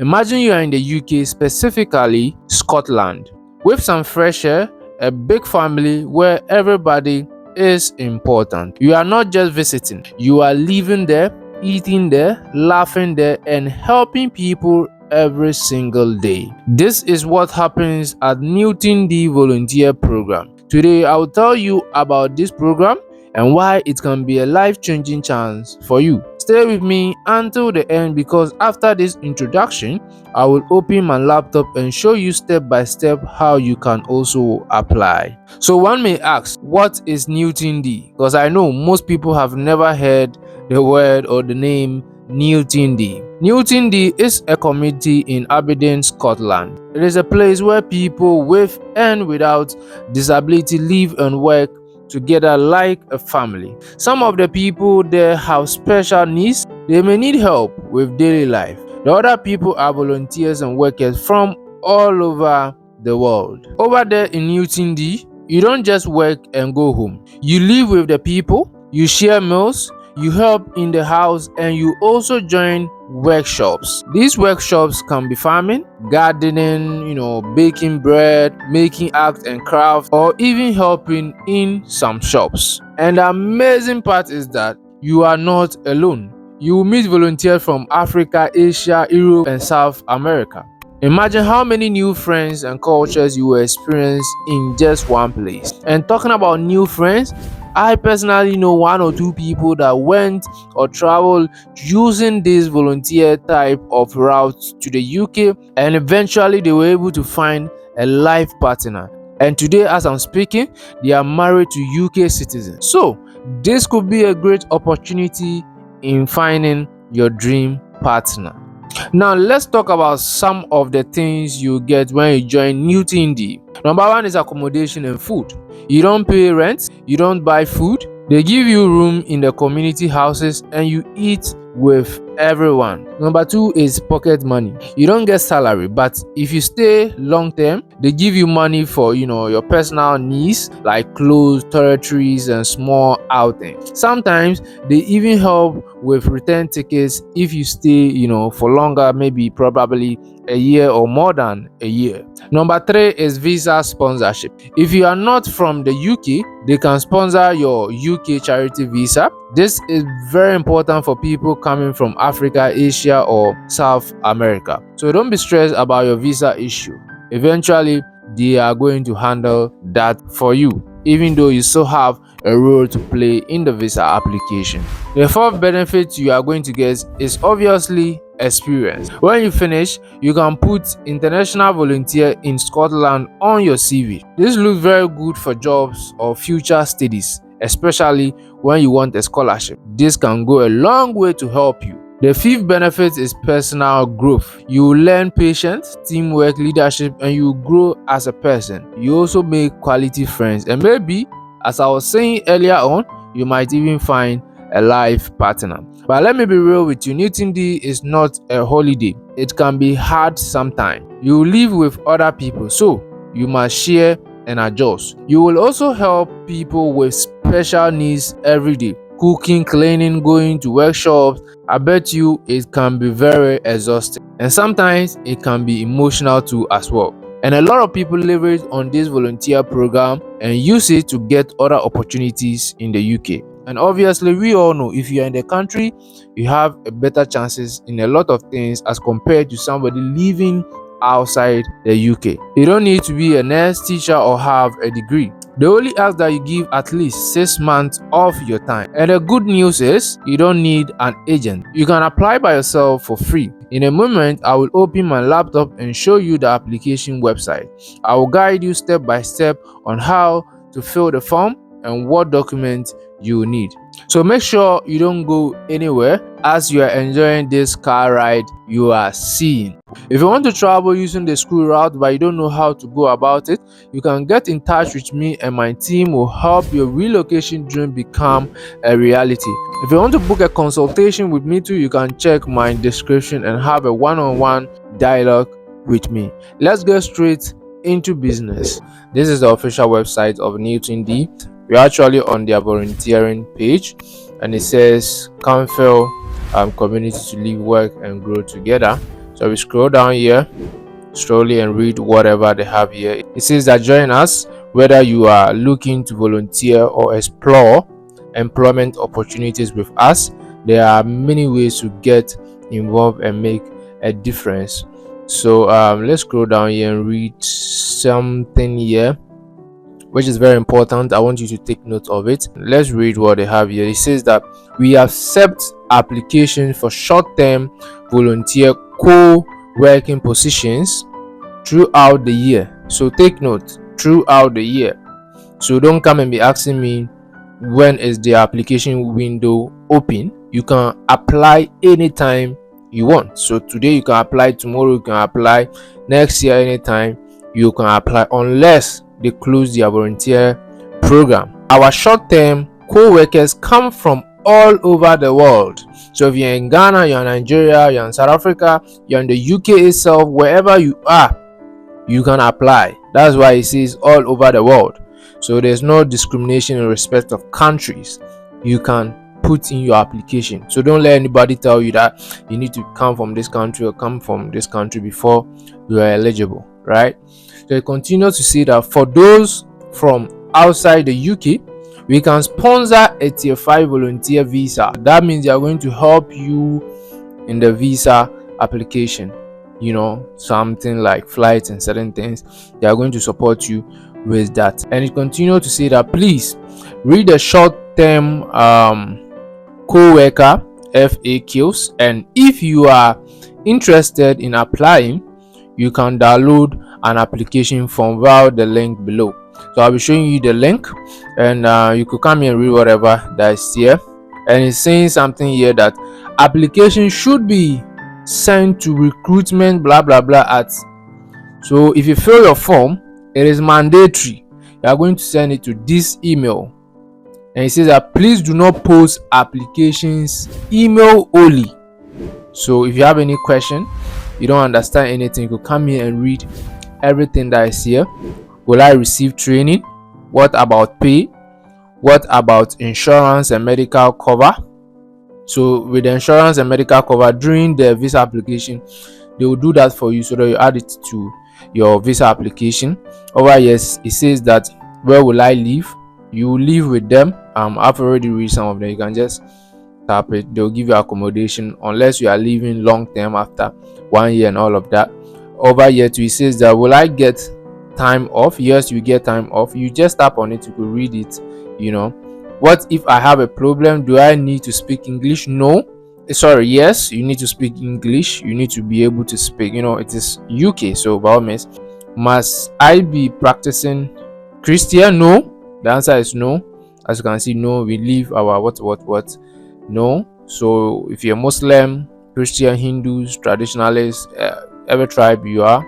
Imagine you are in the UK, specifically Scotland, with some fresh air, a big family where everybody is important. You are not just visiting, you are living there, eating there, laughing there, and helping people every single day. This is what happens at Newton Dee Volunteer Program. Today, I will tell you about this program and why it can be a life-changing chance for you. Stay with me until the end, because after this introduction, I will open my laptop and show you step by step how you can also apply. So one may ask, what is Newton Dee? Because I know most people have never heard the word or the name Newton Dee. Newton Dee is a community in Aberdeen, Scotland. It is a place where people with and without disability live and work together like a family. Some of the people there have special needs. They may need help with daily life. The other people are volunteers and workers from all over the world. Over there in Newton Dee, you don't just work and go home. You live with the people, you share meals, you help in the house, and you also join workshops. These workshops can be farming, gardening, baking bread, making art and craft, or even helping in some shops. And the amazing part is that you are not alone. You will meet volunteers from Africa, Asia, Europe, and South America. Imagine how many new friends and cultures you will experience in just one place. And talking about new friends, I personally know one or two people that went or traveled using this volunteer type of route to the UK, and eventually they were able to find a life partner. And today, as I'm speaking, they are married to UK citizens. So this could be a great opportunity in finding your dream partner. Now let's talk about some of the things you get when you join Newton Dee. Number one is accommodation and food. You don't pay rent, you don't buy food. They give you room in the community houses and you eat with everyone. Number two is pocket money. You don't get salary, but if you stay long term, they give you money for your personal needs like clothes, toiletries, and small outings. Sometimes they even help with return tickets if you stay for longer, maybe probably a year or more than a year. Number three is visa sponsorship. If you are not from the UK, they can sponsor your UK charity visa. This is very important for people coming from Africa, Asia, or South America. So don't be stressed about your visa issue. Eventually, they are going to handle that for you, even though you still have a role to play in the visa application. The fourth benefit you are going to get is obviously experience. When you finish, you can put international volunteer in Scotland on your CV. This looks very good for jobs or future studies, especially when you want a scholarship. This can go a long way to help you. The fifth benefit is personal growth. You will learn patience, teamwork, leadership, and you grow as a person. You also make quality friends, and maybe, as I was saying earlier on, you might even find a life partner. But let me be real with you, Newton Dee is not a holiday. It can be hard sometimes. You live with other people, so you must share and adjust. You will also help people with special needs every day. Cooking, cleaning, going to workshops. I bet you it can be very exhausting, and sometimes it can be emotional too as well. And a lot of people leverage on this volunteer program and use it to get other opportunities in the UK. And obviously, we all know if you are in the country, you have a better chances in a lot of things as compared to somebody living outside the UK. You don't need to be a nurse, teacher, or have a degree. They only ask that you give at least 6 months of your time. And the good news is you don't need an agent. You can apply by yourself for free. In a moment, I will open my laptop and show you the application website. I will guide you step by step on how to fill the form and what documents you will need. So make sure you don't go anywhere as you are enjoying this car ride you are seeing. If you want to travel using the school route but you don't know how to go about it, you can get in touch with me and my team will help your relocation dream become a reality. If you want to book a consultation with me too, you can check my description and have a one-on-one dialogue with me. Let's get straight into business. This is the official website of Newton Dee. We're actually on their volunteering page, and it says Council community to live, work, and grow together. So So we scroll down here slowly and read whatever they have here. It says that join us whether you are looking to volunteer or explore employment opportunities with us. There are many ways to get involved and make a difference. So let's scroll down here and read something here which is very important. I want you to take note of it. Let's read what they have here. It says that we accept applications for short-term volunteer co-working positions throughout the year. So take note, throughout the year. So don't come and be asking me when is the application window open. You can apply anytime you want. So today you can apply, tomorrow you can apply, next year anytime you can apply, unless they close their volunteer program. Our short-term co-workers come from all over the world. So if you're in Ghana, you're in Nigeria, you're in South Africa, you're in the UK itself, wherever you are, you can apply. That's why it says all over the world. So there's no discrimination in respect of countries. You can put in your application. So don't let anybody tell you that you need to come from this country or come from this country before you are eligible, right? So it continues to say that for those from outside the UK, we can sponsor a tier 5 volunteer visa. That means they are going to help you in the visa application, you know, something like flights and certain things. They are going to support you with that. And it continues to say that please read the short-term co-worker FAQs, and if you are interested in applying, you can download an application form via the link below. So I'll be showing you the link, and you could come here and read whatever that is here. And it's saying something here that application should be sent to recruitment blah blah blah at. So if you fill your form, it is mandatory. You are going to send it to this email, and it says that please do not post applications, email only. So if you have any question, you don't understand anything, you could come here and read everything that is here. Will I receive training? What about pay? What about insurance and medical cover? So with the insurance and medical cover during the visa application, they will do that for you so that you add it to your visa application. Over here it says that where will I live? You will live with them. I've already read some of them. You can just tap it. They'll give you accommodation unless you are living long term after 1 year and all of that. Over here too, it says that will I get time off? Yes, you get time off. You just tap on it, you could read it. You know, what if I have a problem? Do I need to speak English? No. Sorry, yes, you need to speak English. You need to be able to speak, you know, it is UK, so by all means. Must I be practicing Christian? No. The answer is no. As you can see, no. We leave our what no. So if you're Muslim, Christian, Hindus, traditionalists, every tribe you are,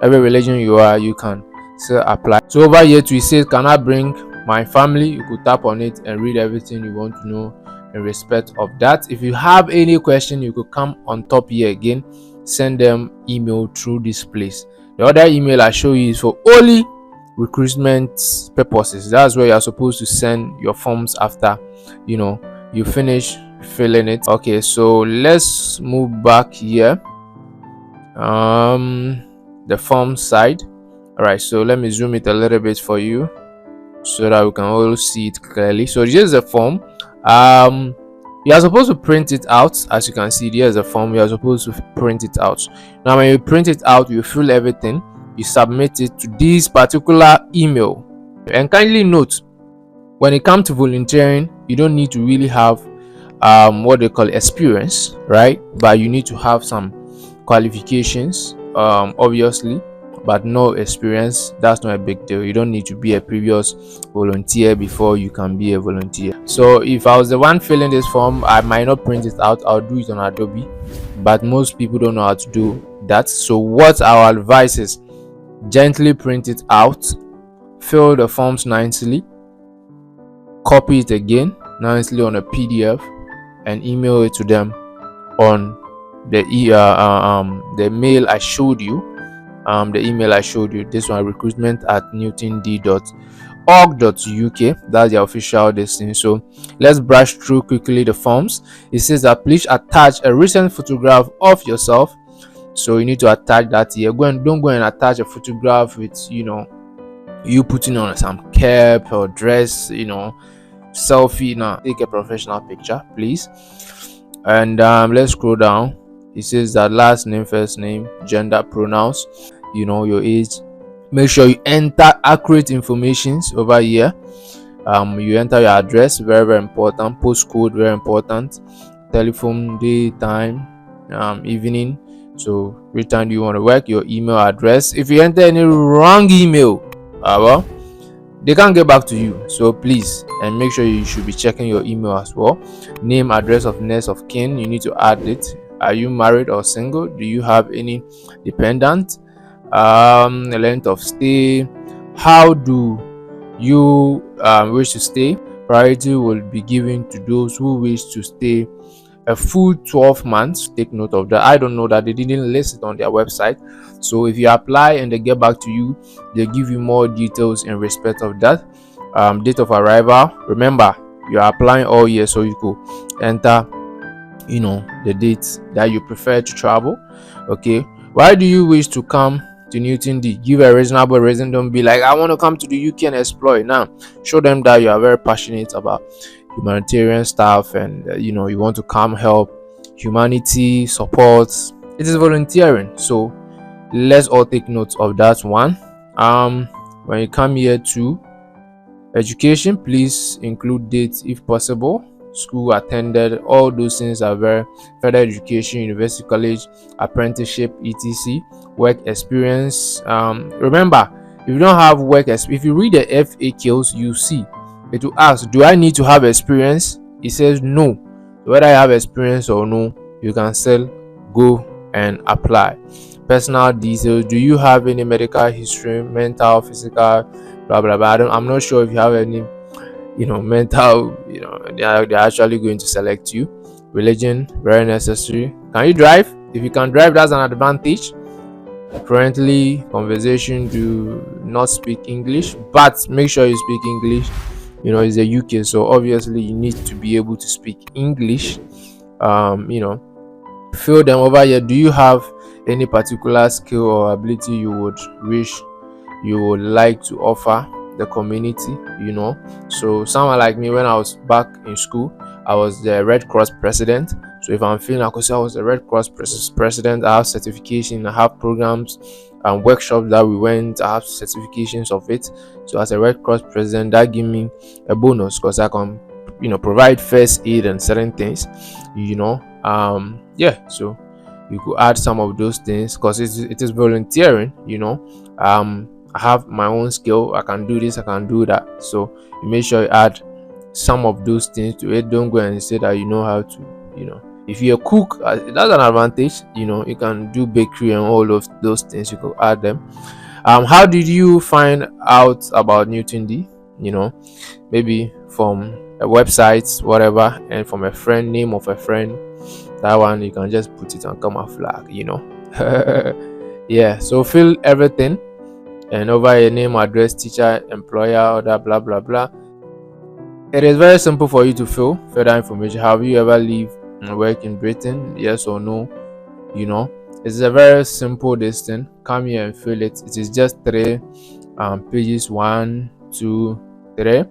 every religion you are, you can still apply. So over here too, it says can I bring my family? You could tap on it and read everything you want to know in respect of that. If you have any question, you could come on top here again, send them email through this place. The other email I show you is for only recruitment purposes. That's where you're supposed to send your forms after you finish filling it. Okay, so let's move back here, the form side. All right, so let me zoom it a little bit for you so that we can all see it clearly. So here's the form. You are supposed to print it out. As you can see, here's the form. You are supposed to print it out. Now when you print it out, you fill everything, you submit it to this particular email. And kindly note, when it comes to volunteering, you don't need to really have what they call experience, right? But you need to have some qualifications, obviously, but no experience. That's not a big deal. You don't need to be a previous volunteer before you can be a volunteer. So if I was the one filling this form, I might not print it out. I'll do it on Adobe, but most people don't know how to do that. So what our advice is, gently print it out, fill the forms nicely, copy it again nicely on a PDF, and email it to them on the mail I showed you. The email I showed you, this one, recruitment@newtondee.org. org.uk. That's the official listing. So let's brush through quickly the forms. It says that please attach a recent photograph of yourself. So you need to attach that here. Don't go and attach a photograph with you putting on some cap or dress, selfie. Now take a professional picture, please. And let's scroll down. It says that last name, first name, gender, pronouns, your age. Make sure you enter accurate information over here. You enter your address, very, very important. Postcode, very important. Telephone, day, time, evening. So which time do you want to work? Your email address. If you enter any wrong email, well, they can't get back to you. So please, and make sure you should be checking your email as well. Name, address of next of kin, you need to add it. Are you married or single? Do you have any dependent? The length of stay. How do you wish to stay? Priority will be given to those who wish to stay a full 12 months. Take note of that. I don't know that they didn't list it on their website. So if you apply and they get back to you, they give you more details in respect of that. Date of arrival. Remember, you are applying all year, so you could enter the dates that you prefer to travel. Okay, why do you wish to come to Newton Dee? Give a reasonable reason. Don't be like, I want to come to the UK and explore. Now show them that you are very passionate about humanitarian stuff, and you want to come help humanity, support. It is volunteering, so let's all take note of that one. When you come here to education, please include dates if possible, school attended, all those things are very further education, university, college, apprenticeship, etc. Work experience. Remember, if you don't have work experience, if you read the FAQs, you see it will ask, do I need to have experience? It says no. Whether I have experience or no, you can still go and apply. Personal details. Do you have any medical history, mental, physical, blah blah blah? I'm not sure if you have any mental. They're actually going to select you. Religion, very necessary. Can you drive? If you can drive, that's an advantage. Currently, conversation, do not speak English, but make sure you speak English. It's the UK, so obviously you need to be able to speak English. Fill them over here. Do you have any particular skill or ability you would like to offer the community? So someone like me, when I was back in school, I was the Red Cross president. So if I'm feeling, I could say I was the Red Cross president. I have certification, I have programs and workshops that we went, I have certifications of it. So as a Red Cross president, that give me a bonus because I can provide first aid and certain things. So you could add some of those things because it is volunteering. I have my own skill, I can do this, I can do that. So you make sure you add some of those things to it. Don't go and say that you know how to if you're a cook, that's an advantage. You can do bakery and all of those things, you could add them. How did you find out about Newton Dee? Maybe from a website, whatever, and from a friend, name of a friend. That one you can just put it on camera flag. Yeah, so fill everything, and over your name, address, teacher, employer, other, blah blah blah. It is very simple for you to fill further information. Have you ever lived and worked in Britain? Yes or no? It's a very simple thing. Come here and fill it. It is just 3 pages, 1, 2, 3.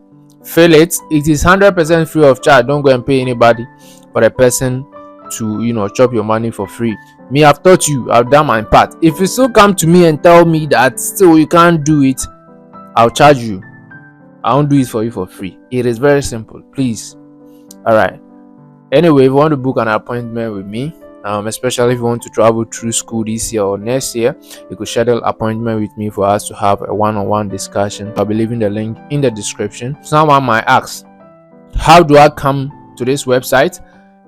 Fill it. It is 100% free of charge. Don't go and pay anybody for a person to chop your money for free. Me, I've taught you, I've done my part. If you still come to me and tell me that still you can't do it, I'll charge you. I won't do it for you for free. It is very simple, please. All right. Anyway, if you want to book an appointment with me, especially if you want to travel through school this year or next year, you could schedule appointment with me for us to have a one-on-one discussion. I'll be leaving the link in the description. Someone might ask, how do I come to this website?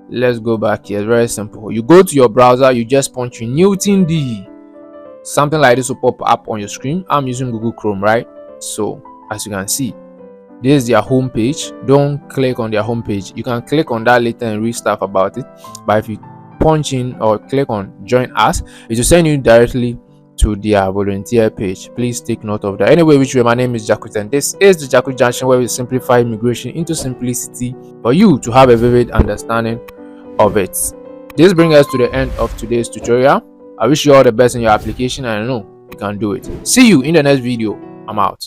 Let's go back here. It's very simple. You go to your browser, you just punch in Newton Dee. Something like this will pop up on your screen. I'm using Google Chrome, right? So as you can see, this is their homepage. Don't click on their homepage. You can click on that later and read stuff about it. But if you punch in or click on join us, it will send you directly to their volunteer page. Please take note of that. Anyway, which way, my name is Jakut, and this is the Jakut Junction, where we simplify immigration into simplicity for you to have a vivid understanding of it. This brings us to the end of today's tutorial. I wish you all the best in your application, and I know you can do it. See you in the next video. I'm out.